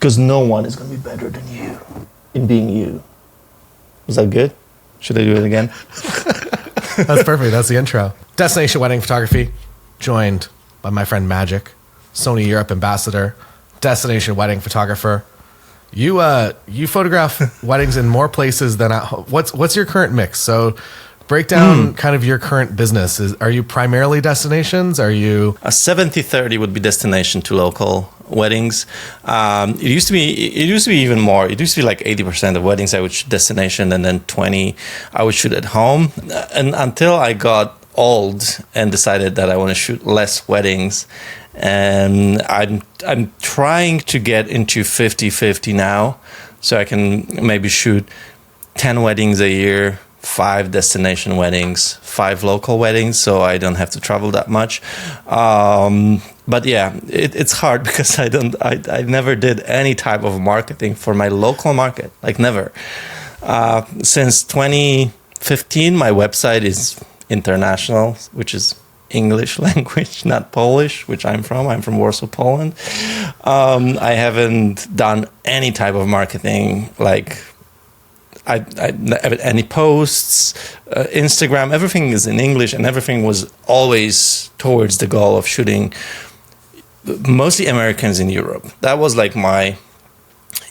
because no one is going to be better than you in being you. Was that good? Should I do it again? That's perfect. That's the intro. Destination Wedding Photography, joined by my friend Magic, Sony Europe ambassador, destination wedding photographer. You photograph weddings in more places than at home. What's your current mix? So break down kind of your current business. Are you primarily destinations? Are you a 70-30 would be destination to local weddings. It used to be even more. It used to be like 80% of weddings I would shoot destination, and then 20 I would shoot at home. And until I got old and decided that I want to shoot less weddings, and I'm trying to get into 50-50 now, so I can maybe shoot 10 weddings a year, 5 destination weddings, 5 local weddings, so I don't have to travel that much. But yeah, it's hard because I never did any type of marketing for my local market, like never. Since 2015, my website is international, which is English language, not Polish, which I'm from. I'm from Warsaw, Poland. I haven't done any type of marketing, like I any posts, Instagram, everything is in English, and everything was always towards the goal of shooting mostly Americans in Europe. That was like my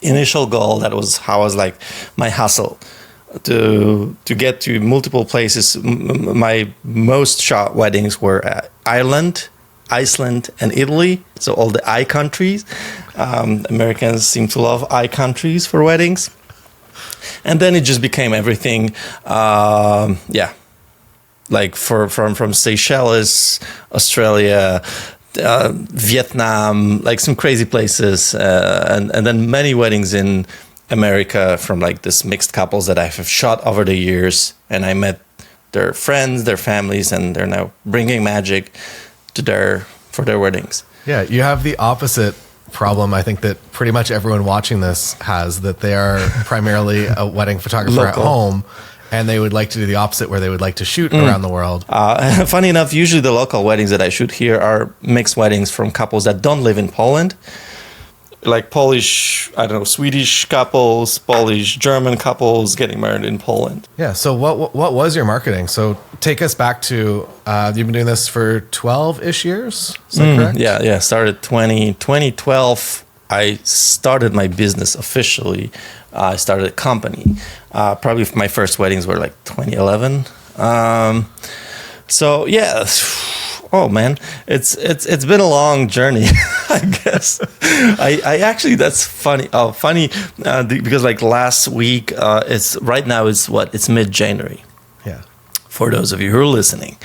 initial goal. That was how I was like my hustle to get to multiple places. My most shot weddings were at Ireland, Iceland, and Italy. So all the I countries. Americans seem to love I countries for weddings. And then it just became everything, like from Seychelles, Australia, Vietnam, like some crazy places, and then many weddings in America from like this mixed couples that I have shot over the years, and I met their friends, their families, and they're now bringing Magic to for their weddings. Yeah, you have the opposite problem, I think, that pretty much everyone watching this has, that they are primarily a wedding photographer local at home, and they would like to do the opposite, where they would like to shoot around the world. Funny enough, usually the local weddings that I shoot here are mixed weddings from couples that don't live in Poland, like Polish, Swedish couples, Polish, German couples getting married in Poland. Yeah. So what was your marketing? So take us back to, you've been doing this for 12-ish years? Is that correct? Yeah. Started 2012. I started my business officially. I started a company. Probably my first weddings were like 2011. So yeah. Oh man, it's been a long journey, I guess. I actually, that's funny. Oh, funny because like last week, it's mid-January. Yeah. For those of you who are listening,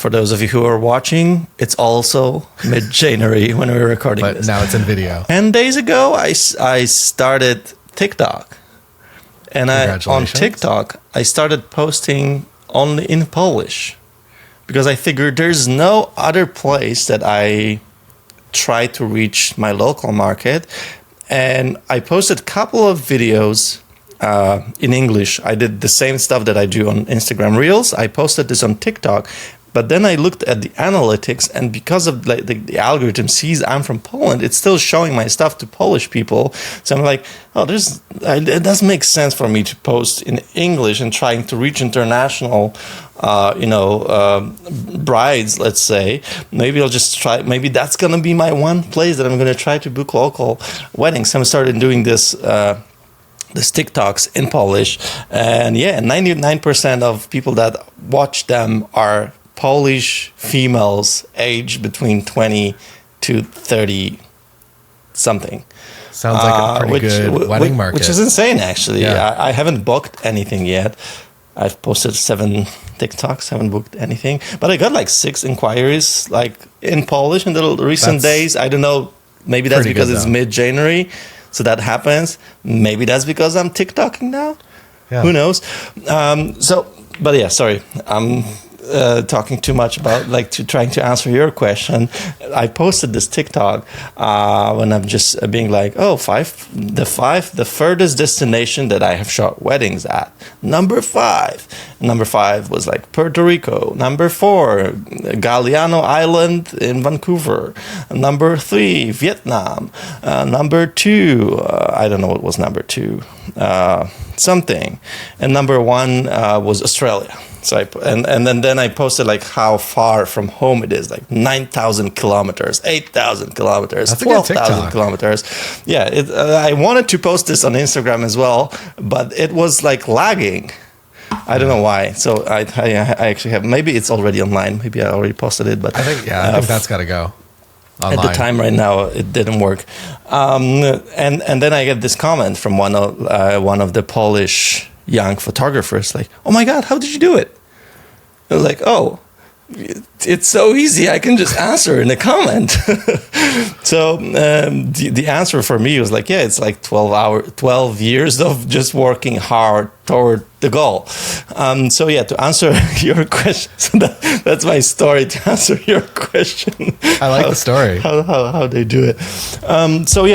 for those of you who are watching, it's also mid-January when we're recording this. But now it's in video. 10 days ago, I started TikTok, and on TikTok I started posting only in Polish. Because I figured there's no other place that I try to reach my local market. And I posted a couple of videos in English. I did the same stuff that I do on Instagram Reels. I posted this on TikTok. But then I looked at the analytics, and because of the algorithm sees I'm from Poland, it's still showing my stuff to Polish people. So I'm like, it doesn't make sense for me to post in English and trying to reach international, brides, let's say. Maybe I'll just try. Maybe that's gonna be my one place that I'm gonna try to book local weddings. So I started doing this TikToks in Polish, and 99% of people that watch them are Polish females aged between 20 to 30 something. Sounds like a pretty good wedding market. Which is insane, actually. Yeah. I haven't booked anything yet. I've posted 7 TikToks, haven't booked anything. But I got like 6 inquiries like in Polish in the recent days. I don't know. Maybe that's because it's mid-January. So that happens. Maybe that's because I'm TikToking now. Yeah. Who knows? Sorry. talking too much about trying to answer your question, I posted this TikTok when I'm just being like, oh, the furthest destination that I have shot weddings at. Number 5 was like Puerto Rico. Number 4, Galiano Island in Vancouver. Number 3, Vietnam. Number 2, I don't know what was number 2, something. And number 1 was Australia. So then I posted like how far from home it is, like 9,000 kilometers, 8,000 kilometers, 12,000 kilometers. Yeah, I wanted to post this on Instagram as well, but it was like lagging. I don't know why. So I actually have, maybe it's already online. Maybe I already posted it, but I think that's got to go online. At the time right now, it didn't work. And then I get this comment from one of the Polish young photographers, like, oh my God, how did you do it? I was like, oh, it's so easy. I can just answer in a comment. So the answer for me was like, yeah, it's like 12 years of just working hard toward the goal. So yeah, to answer your question, so that's my story to answer your question. I like the story. How they do it. So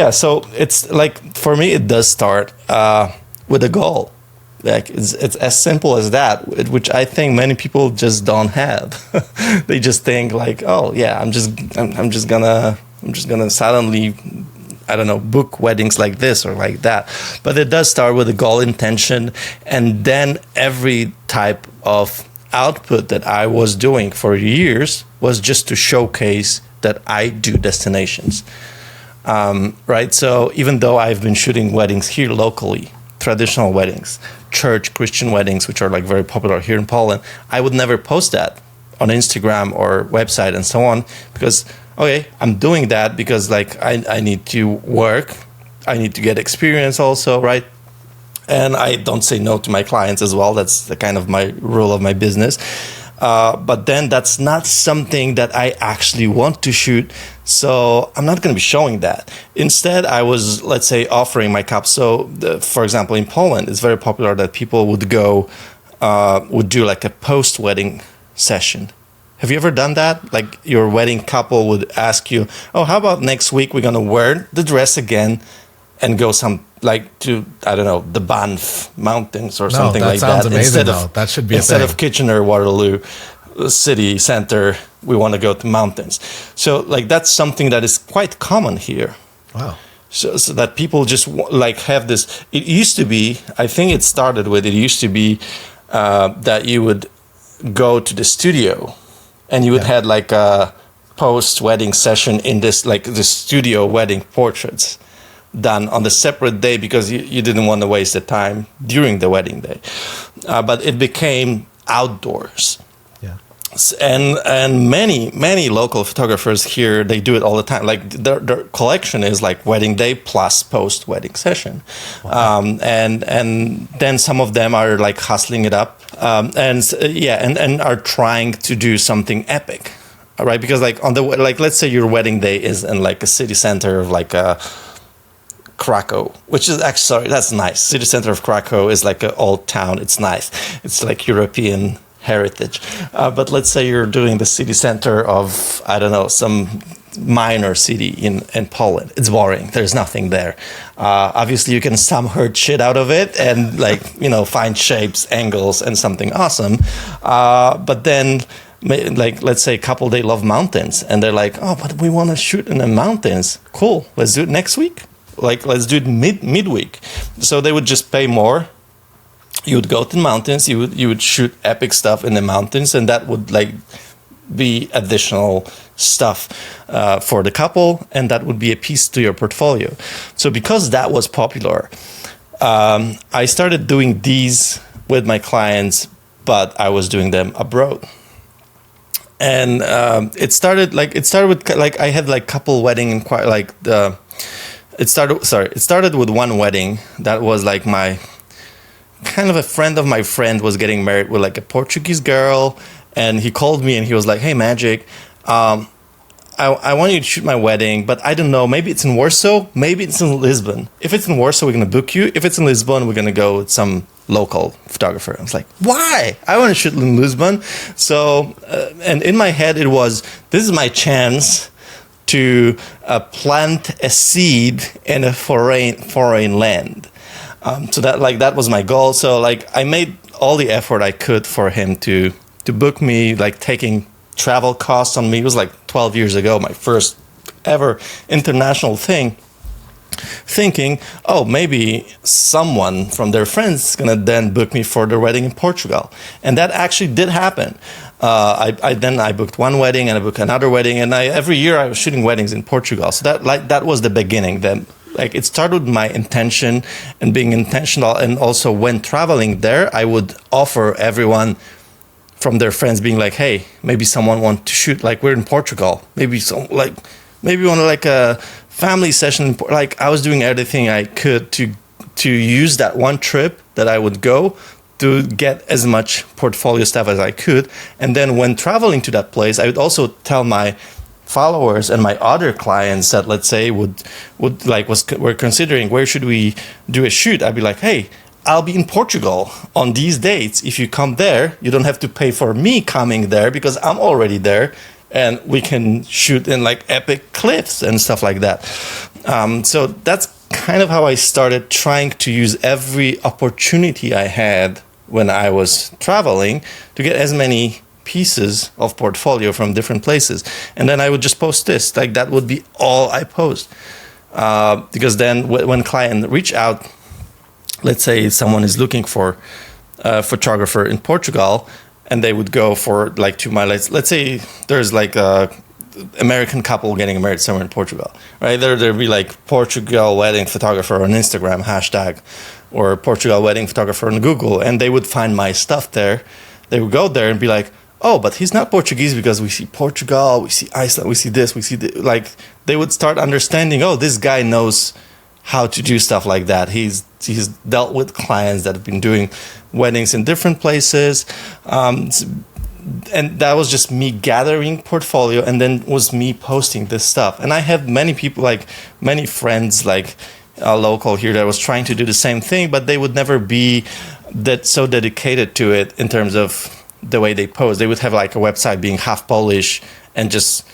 it's like, for me, it does start with a goal. Like it's as simple as that, which I think many people just don't have. They just think like, oh yeah, I'm just gonna suddenly, I don't know, book weddings like this or like that. But it does start with a goal, intention, and then every type of output that I was doing for years was just to showcase that I do destinations, right? So even though I've been shooting weddings here locally, traditional weddings, church Christian weddings, which are like very popular here in Poland, I would never post that on Instagram or website and so on, because okay, I'm doing that because like I need to work, I need to get experience also, right? And I don't say no to my clients as well. That's the kind of my rule of my business. But then that's not something that I actually want to shoot. So I'm not going to be showing that. Instead, I was, let's say, offering my cup. So, for example, in Poland, it's very popular that people would do like a post-wedding session. Have you ever done that? Like your wedding couple would ask you, oh, how about next week we're going to wear the dress again and go to, I don't know, the Banff Mountains or something like that. That sounds amazing, that should be instead of Kitchener, Waterloo city center, we want to go to mountains. So like that's something that is quite common here. Wow. So that people just like have this. It used to be, I think it used to be that you would go to the studio and you would have like a post-wedding session in this, like the studio wedding portraits done on the separate day because you didn't want to waste the time during the wedding day. But it became outdoors. Yeah. And many local photographers here, they do it all the time. Like their collection is like wedding day plus post-wedding session. Wow. And then some of them are like hustling it up. And are trying to do something epic. All right, because like let's say your wedding day is in like a city center of like a Krakow, which is actually, sorry, that's nice. City center of Krakow is like an old town. It's nice. It's like European heritage. But let's say you're doing the city center of, I don't know, some minor city in Poland. It's boring. There's nothing there. Obviously, you can some hurt shit out of it and like, find shapes, angles, and something awesome. But then, like, let's say a couple, they love mountains. And they're like, oh, but we want to shoot in the mountains. Cool. Let's do it next week. Like, let's do it midweek. So they would just pay more. You would go to the mountains. You would shoot epic stuff in the mountains, and that would like be additional stuff for the couple, and that would be a piece to your portfolio. So because that was popular, I started doing these with my clients, but I was doing them abroad. And it started with like I had like couple wedding and quite like the. It started with one wedding that was like my kind of a friend of my friend was getting married with like a Portuguese girl, and he called me and he was like, "Hey, Magic, I want you to shoot my wedding, but I don't know, maybe it's in Warsaw, maybe it's in Lisbon. If it's in Warsaw, we're gonna book you. If it's in Lisbon, we're gonna go with some local photographer. I was like, why? I want to shoot in Lisbon. So, and in my head, it was, this is my chance to plant a seed in a foreign land. So that was my goal. So like I made all the effort I could for him to book me, like taking travel costs on me. It was like 12 years ago, my first ever international thing. Thinking, oh, maybe someone from their friends is gonna then book me for their wedding in Portugal, and that actually did happen. I booked one wedding and I booked another wedding, and every year I was shooting weddings in Portugal. So that was the beginning. Then like it started with my intention and being intentional, and also when traveling there, I would offer everyone from their friends being like, hey, maybe someone want to shoot, like we're in Portugal, maybe you want to like a family session. Like I was doing everything I could to use that one trip that I would go to get as much portfolio stuff as I could. And then when traveling to that place, I would also tell my followers and my other clients that, let's say, were considering where should we do a shoot. I'd be like, hey, I'll be in Portugal on these dates. If you come there, you don't have to pay for me coming there because I'm already there. And we can shoot in like epic cliffs and stuff like that. So that's kind of how I started trying to use every opportunity I had when I was traveling to get as many pieces of portfolio from different places. And then I would just post this. Like that would be all I post. Because then when client reach out, let's say someone is looking for a photographer in Portugal, and they would go for like 2 miles. Let's say there's like a American couple getting married somewhere in Portugal, right? There'd be like Portugal wedding photographer on Instagram hashtag, or Portugal wedding photographer on Google, and they would find my stuff there. They would go there and be like, oh, but he's not Portuguese because we see Portugal, we see Iceland, we see this, like they would start understanding, oh, this guy knows how to do stuff like that. He's dealt with clients that have been doing weddings in different places, and that was just me gathering portfolio, and then was me posting this stuff. And I have many people, like many friends, like local here, that was trying to do the same thing, but they would never be that so dedicated to it in terms of the way they post. They would have like a website being half Polish and just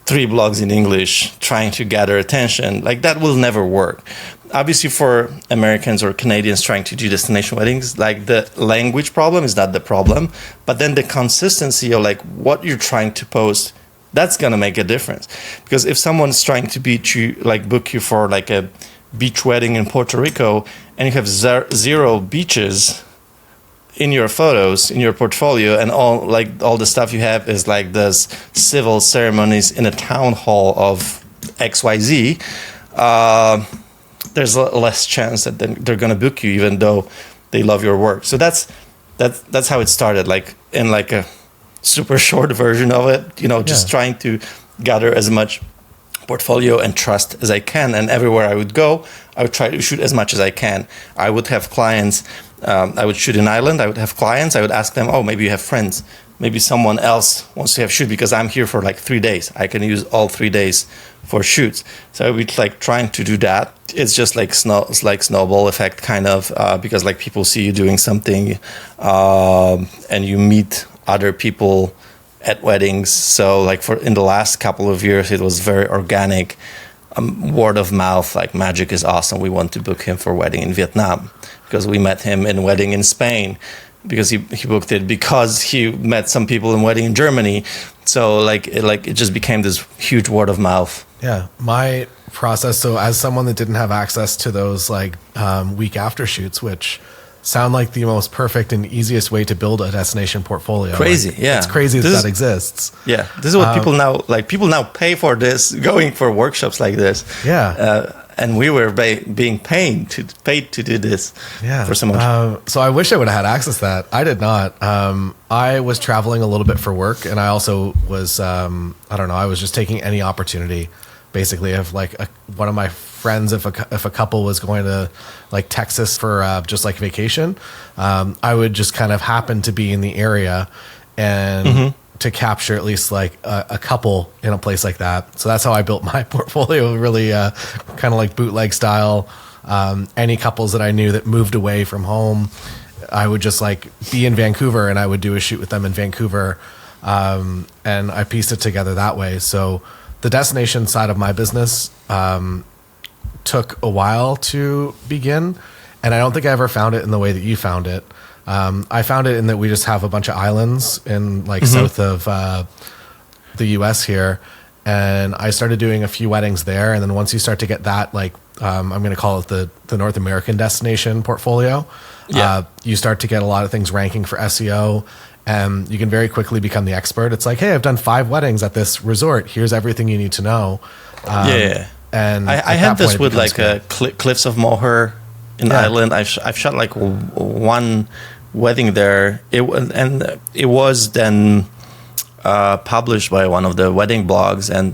3 blogs in English trying to gather attention. Like that will never work. Obviously for Americans or Canadians trying to do destination weddings, like the language problem is not the problem, but then the consistency of like what you're trying to post, that's gonna make a difference. Because if someone's trying to book you for like a beach wedding in Puerto Rico, and you have 0 beaches in your photos, in your portfolio, and all the stuff you have is like those civil ceremonies in a town hall of XYZ, there's less chance that they're going to book you, even though they love your work. So that's how it started, like in like a super short version of it, just trying to gather as much portfolio and trust as I can. And everywhere I would go, I would try to shoot as much as I can. I would have clients. I would shoot in Ireland. I would have clients. I would ask them, oh, maybe you have friends. Maybe someone else wants to have shoot because I'm here for like 3 days. I can use all 3 days for shoots. So I would like trying to do that. It's just like snowball effect kind of, because like people see you doing something and you meet other people at weddings. So like in the last couple of years, it was very organic. Word of mouth, like Magic is awesome. We want to book him for wedding in Vietnam because we met him in wedding in Spain, because he booked it because he met some people in wedding in Germany. So it just became this huge word of mouth. Yeah, my process. So as someone that didn't have access to those like week after shoots, which sound like the most perfect and easiest way to build a destination portfolio. Crazy, like, yeah. It's crazy that exists. Yeah, this is what people now like. People now pay for this, going for workshops like this. Yeah. And we were being paid to do this for someone. So I wish I would have had access to that. I did not. I was traveling a little bit for work, and I also was, I was just taking any opportunity, basically, of like one of my friends, if a couple was going to like Texas for just like vacation, I would just kind of happen to be in the area and to capture at least like a couple in a place like that. So that's how I built my portfolio, really kind of like bootleg style. Any couples that I knew that moved away from home I would just like be in Vancouver and I would do a shoot with them in Vancouver. And I pieced it together that way. So the destination side of my business took a while to begin. And I don't think I ever found it in the way that you found it. I found it in that we just have a bunch of islands in like south of the US here. And I started doing a few weddings there. And then once you start to get that, like, I'm going to call it the North American destination portfolio, you start to get a lot of things ranking for SEO. And you can very quickly become the expert. It's like, hey, I've done 5 weddings at this resort. Here's everything you need to know. And I had this with like Cliffs of Moher in Ireland. I've shot like one wedding there. It was then published by one of the wedding blogs, and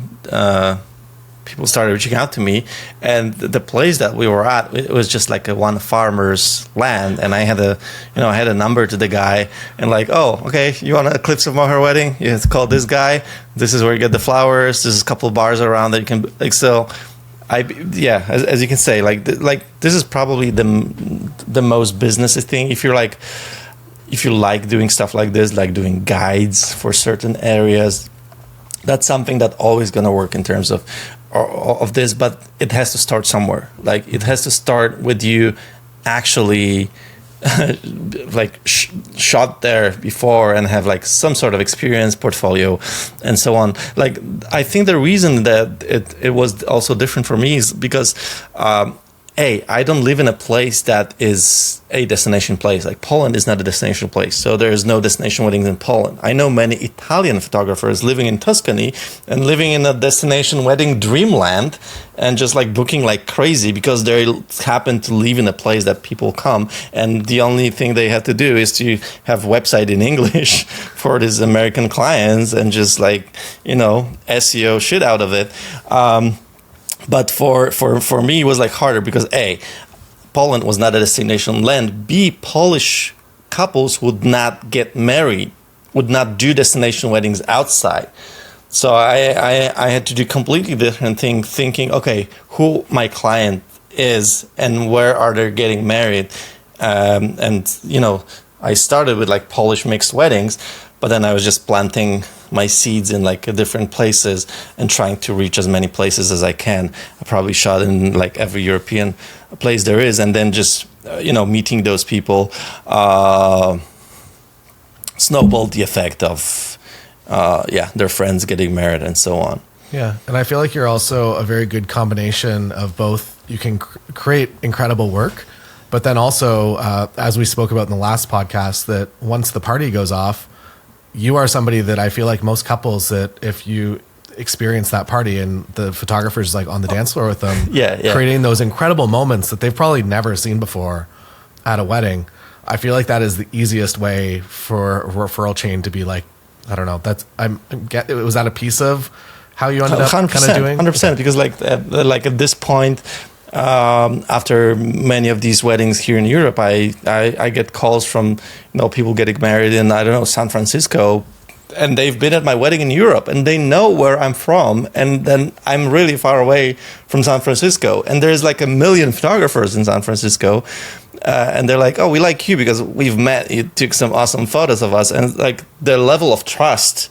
people started reaching out to me. And the place that we were at, it was just like one farmer's land, and I had a number to the guy, and like, oh, okay, you want a Cliffs of Moher wedding? You have to call this guy. This is where you get the flowers. There's a couple of bars around that you can like. So, as you can say, like this is probably the most businessy thing. If you like doing stuff like this, like doing guides for certain areas, that's something that always going to work in terms of this, but it has to start somewhere. Like it has to start with you actually like shot there before and have like some sort of experience portfolio and so on. Like I think the reason that it was also different for me is because I don't live in a place that is a destination place. Like Poland is not a destination place, so there is no destination weddings in Poland. I know many Italian photographers living in Tuscany and living in a destination wedding dreamland and just like booking like crazy because they happen to live in a place that people come, and the only thing they have to do is to have website in English for these American clients and just like, SEO shit out of it. But for me, it was like harder because A, Poland was not a destination land. B, Polish couples would not get married, would not do destination weddings outside. So I had to do completely different thing, thinking, okay, who my client is and where are they getting married. I started with like Polish mixed weddings, but then I was just planting my seeds in like different places and trying to reach as many places as I can. I probably shot in like every European place there is, and then just meeting those people snowballed the effect of their friends getting married and so on. Yeah, and I feel like you're also a very good combination of both. You can create incredible work, but then also, as we spoke about in the last podcast, that once the party goes off, you are somebody that I feel like most couples, that if you experience that party and the photographer's like on the dance floor with them, creating those incredible moments that they've probably never seen before at a wedding, I feel like that is the easiest way for a referral chain to be like, I don't know, was that a piece of how you ended up kind of doing? 100%, because like at this point, after many of these weddings here in Europe, I get calls from people getting married in, I don't know, San Francisco, and they've been at my wedding in Europe and they know where I'm from, and then I'm really far away from San Francisco, and there's like 1 million photographers in San Francisco, and they're like, oh, we like you because we've met, you took some awesome photos of us, and like their level of trust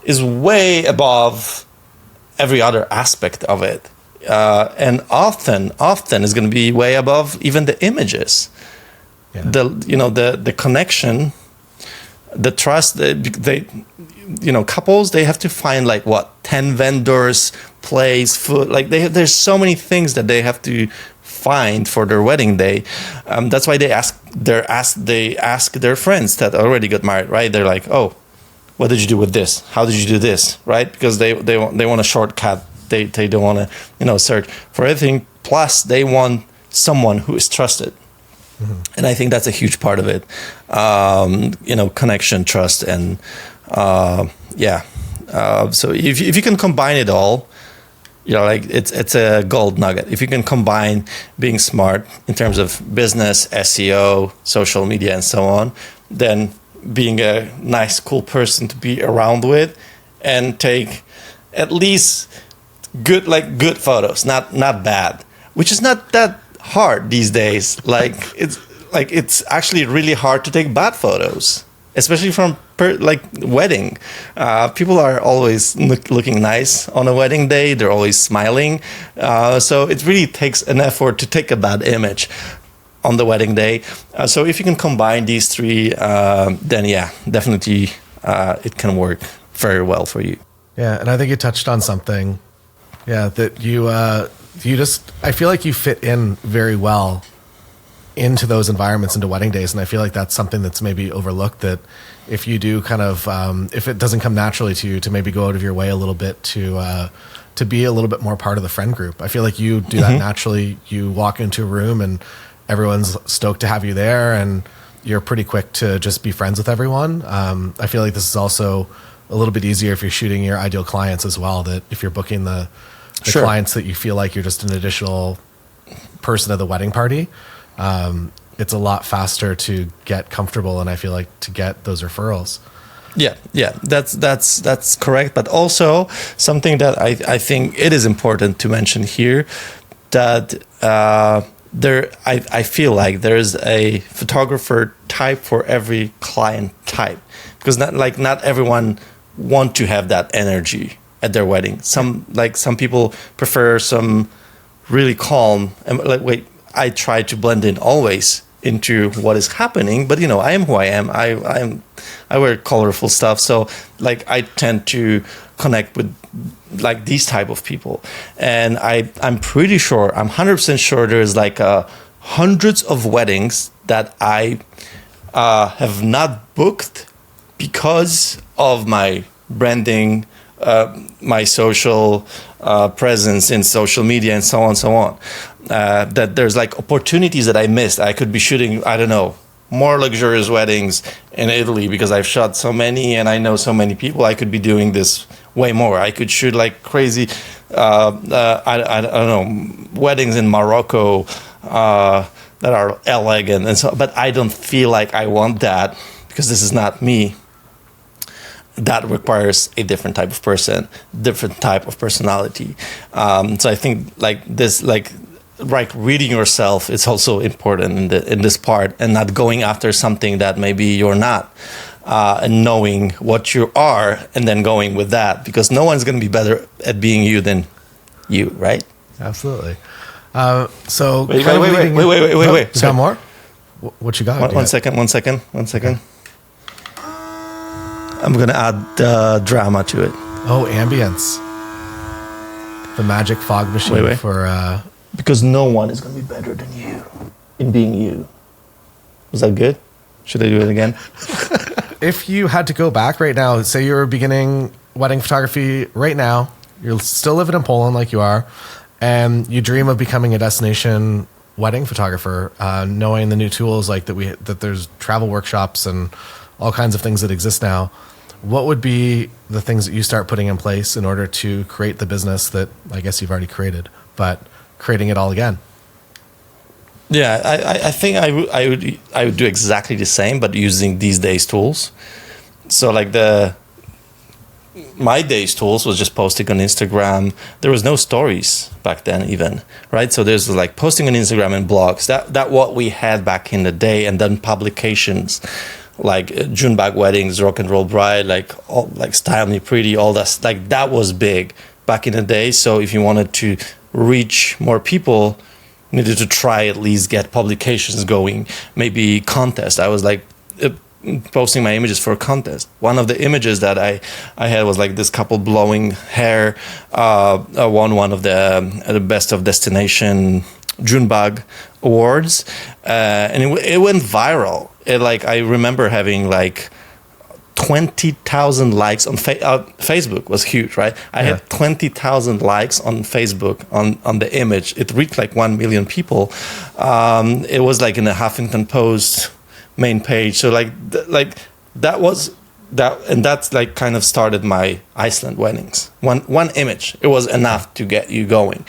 is way above every other aspect of it. And often is going to be way above even the images. Yeah. The connection, the trust. They couples, they have to find like 10 vendors, place, food. Like there's so many things that they have to find for their wedding day. That's why they ask their friends that already got married, right? They're like, oh, what did you do with this? How did you do this? Right? Because they want a shortcut. They don't want to search for everything. Plus, they want someone who is trusted, and I think that's a huge part of it. Connection, trust, and so if you can combine it all, like it's a gold nugget. If you can combine being smart in terms of business, SEO, social media, and so on, then being a nice, cool person to be around with, and take at least good photos, not bad, which is not that hard these days. Like like it's actually really hard to take bad photos, especially from like wedding. People are always looking nice on a wedding day. They're always smiling. So it really takes an effort to take a bad image on the wedding day. So if you can combine these three, then yeah, definitely it can work very well for you. Yeah, and I think you touched on something. Yeah, that you just, I feel like you fit in very well into those environments, into wedding days, and I feel like that's something that's maybe overlooked, that if you do kind of, if it doesn't come naturally to you to maybe go out of your way a little bit to be a little bit more part of the friend group. I feel like you do that naturally. You walk into a room and everyone's stoked to have you there, and you're pretty quick to just be friends with everyone. I feel like this is also a little bit easier if you're shooting your ideal clients as well, that if you're booking the Sure. clients that you feel like you're just an additional person at the wedding party, it's a lot faster to get comfortable, and I feel like to get those referrals. Yeah, that's correct. But also something that I think it is important to mention here, that I feel like there's a photographer type for every client type, because not everyone want to have that energy at their wedding. Some people prefer some really calm, and I try to blend in always into what is happening, but I am who I am. I wear colorful stuff, so like I tend to connect with like these type of people, and I'm pretty sure, I'm 100% sure there's like hundreds of weddings that I have not booked because of my branding, my social presence in social media, and so on. That there's like opportunities that I missed. I could be shooting, I don't know, more luxurious weddings in Italy because I've shot so many and I know so many people. I could be doing this way more. I could shoot like crazy, I don't know, weddings in Morocco that are elegant and so. But I don't feel like I want that because this is not me. That requires a different type of person, different type of personality. So I think like this, like reading yourself is also important in this part, and not going after something that maybe you're not, and knowing what you are and then going with that, because no one's going to be better at being you than you, right? Absolutely. So wait. You got more? What you got? One second. I'm going to add drama to it. Oh, ambience. The magic fog machine for... Because no one is going to be better than you in being you. Was that good? Should I do it again? If you had to go back right now, say you were beginning wedding photography right now, you're still living in Poland like you are, and you dream of becoming a destination wedding photographer, knowing the new tools like that there's travel workshops and all kinds of things that exist now, what would be the things that you start putting in place in order to create the business that I guess you've already created, but creating it all again? Yeah, I think I would do exactly the same, but using these days tools. So like my days tools was just posting on Instagram. There was no stories back then even, right? So there's like posting on Instagram and blogs. That what we had back in the day, and then publications like June Bag Weddings, Rock and Roll Bride, like Style Me Pretty, all that. Like that was big back in the day. So if you wanted to reach more people, you needed to try at least get publications going, maybe contest. I was like posting my images for a contest. One of the images that I had was like this couple blowing hair, won one of the best of destination June Bag awards, and it went viral. I remember having like 20,000 likes on Facebook. Was huge, right? I had 20,000 likes on Facebook on the image. It reached like 1 million people. It was like in the Huffington Post main page. So that was that, and that's like kind of started my Iceland weddings. One image, it was enough to get you going.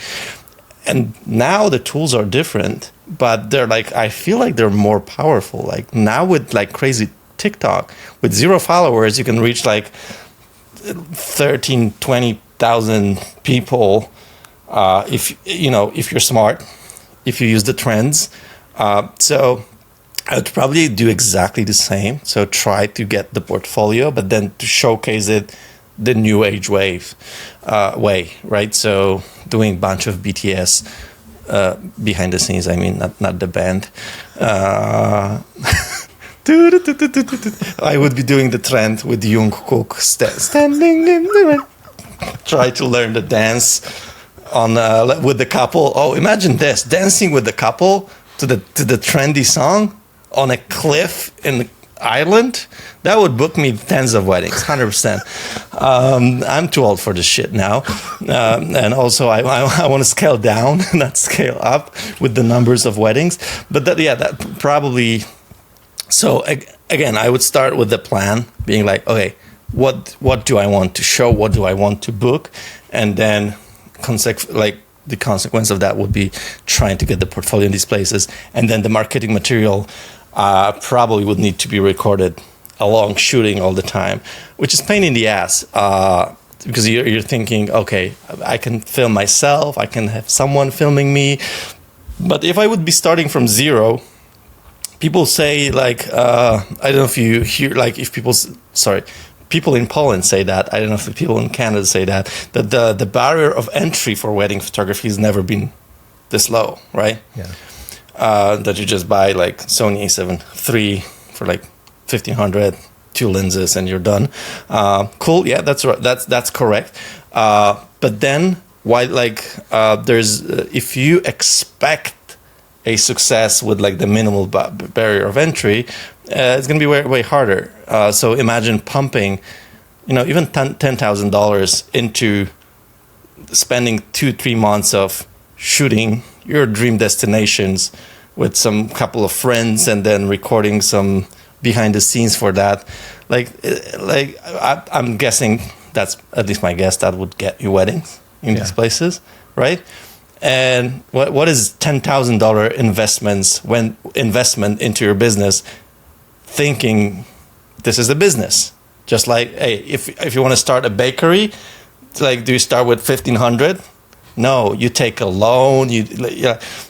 And now the tools are different, but they're like, I feel like they're more powerful. Like now with like crazy TikTok, with 0 followers, you can reach like 13, 20,000 people. If you're smart, if you use the trends. So I would probably do exactly the same. So try to get the portfolio, but then to showcase it the new age way, right? So doing a bunch of BTS behind the scenes. I mean, not the band. I would be doing the trend with Jungkook standing in the try to learn the dance on with the couple. Oh, imagine this, dancing with the couple to the trendy song on a cliff in the island. That would book me tens of weddings, 100%. I'm too old for this shit now, and also I want to scale down, not scale up with the numbers of weddings. But that probably. So again, I would start with the plan, being like, okay, what do I want to show? What do I want to book? And then the consequence of that would be trying to get the portfolio in these places, and then the marketing material probably would need to be recorded along shooting all the time, which is pain in the ass because you're thinking, okay, I can film myself, I can have someone filming me, but if I would be starting from zero, people say like I don't know if you hear like if people in Poland say that. I don't know if the people in Canada say that the barrier of entry for wedding photography has never been this low, right? Yeah. That you just buy like Sony A7 III for like 1,500, 2 lenses, and you're done. Cool, yeah, that's right. That's correct. But then why there's if you expect a success with like the minimal barrier of entry, it's going to be way harder. So imagine pumping, even $10,000 into spending 2-3 months of shooting your dream destinations with some couple of friends and then recording some behind the scenes for that. I'm guessing that's at least my guess that would get you weddings in these places, right? And what is $10,000 investment into your business, thinking this is a business? Just like, hey, if you want to start a bakery, like, do you start with 1,500? No, you take a loan.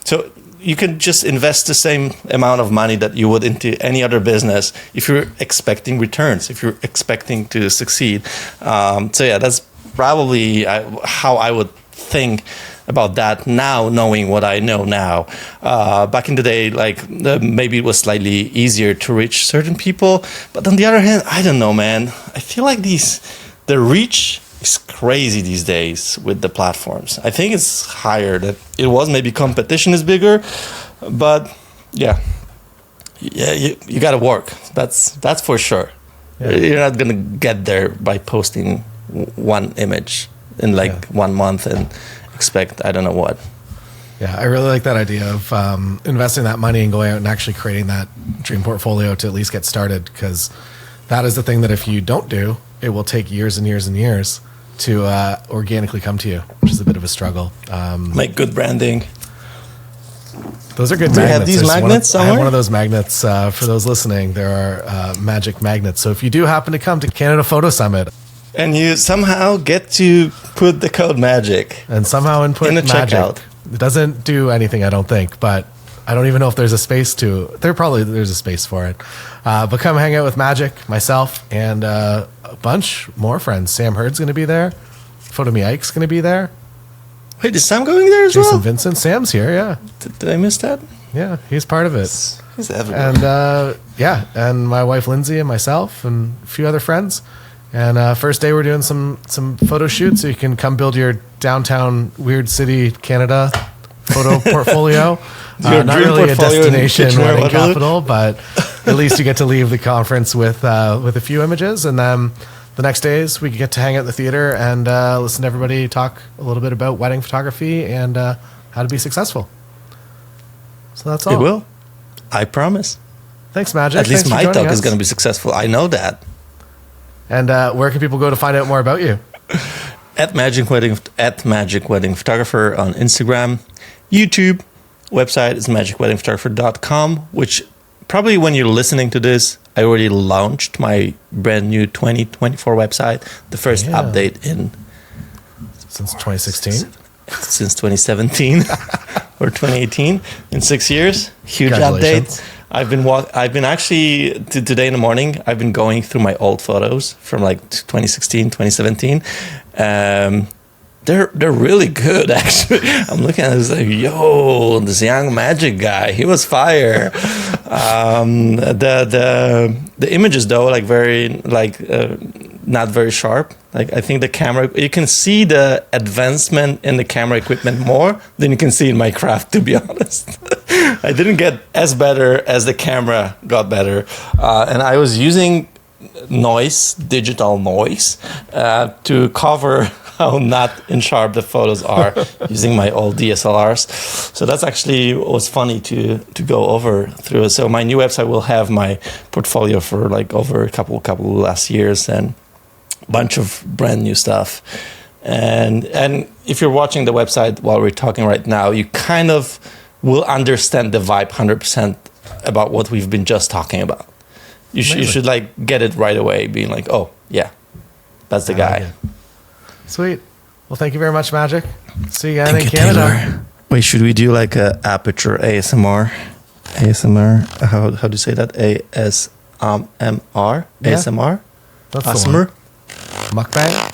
So you can just invest the same amount of money that you would into any other business if you're expecting returns, if you're expecting to succeed. That's probably how I would think about that now, knowing what I know now. Back in the day, maybe it was slightly easier to reach certain people, but on the other hand, I don't know, man. I feel like the reach is crazy these days with the platforms. I think it's higher than it was. Maybe competition is bigger, but you got to work. That's for sure. Yeah. You're not gonna get there by posting one image in 1 month and expect I don't know what. Yeah, I really like that idea of investing that money and going out and actually creating that dream portfolio to at least get started, because that is the thing that if you don't do, it will take years and years and years to organically come to you, which is a bit of a struggle. Make good branding. Those are good magnets. Do you have these magnets somewhere? I have one of those magnets. For those listening, there are magic magnets. So if you do happen to come to Canada Photo Summit, and you somehow get to put the code MAGIC and somehow input in the magic. checkout. It doesn't do anything, I don't think, but I don't even know if there's a space to. There's a space for it. But come hang out with Magic, myself, and a bunch more friends. Sam Hurd's going to be there. Photo Me Ike's going to be there. Wait, is Sam going there as Jason well? Vincent. Sam's here, yeah. Did I miss that? Yeah, he's part of it. He's everywhere. And and my wife Lindsay and myself and a few other friends. And first day we're doing some photo shoots, so you can come build your downtown weird city Canada photo portfolio. Not really a destination wedding capital, but at least you get to leave the conference with a few images, and then the next days we get to hang out in the theater and listen to everybody talk a little bit about wedding photography and how to be successful. So that's all. It will. I promise. Thanks, Magic. At least Thanks my talk is going to be successful. I know that. And where can people go to find out more about you? At Magic Wedding Photographer on Instagram, YouTube, website is magicweddingphotographer.com, which probably when you're listening to this, I already launched my brand new 2024 website, the first update since 2016, since 2017 or 2018, in 6 years. Huge update. I've been actually today in the morning. I've been going through my old photos from like 2016, 2017. They're really good, actually. I'm looking at it, it's like, yo, this young magic guy, he was fire. The images though, like very not very sharp. Like I think the camera, you can see the advancement in the camera equipment more than you can see in my craft, to be honest. I didn't get as better as the camera got better, and I was using digital noise, to cover how not in sharp the photos are using my old DSLRs. So that's actually was funny to go over through. So my new website will have my portfolio for like over a couple last years and a bunch of brand new stuff. And if you're watching the website while we're talking right now, you kind of will understand the vibe 100% about what we've been just talking about. You should like get it right away, being like, oh yeah, that's the guy. Like sweet. Well, thank you very much, Magic. See you again in Canada. Taylor. Wait, should we do like a aperture ASMR? How do you say that? ASMR? Yeah. ASMR? That's the ASMR? one. Mukbang?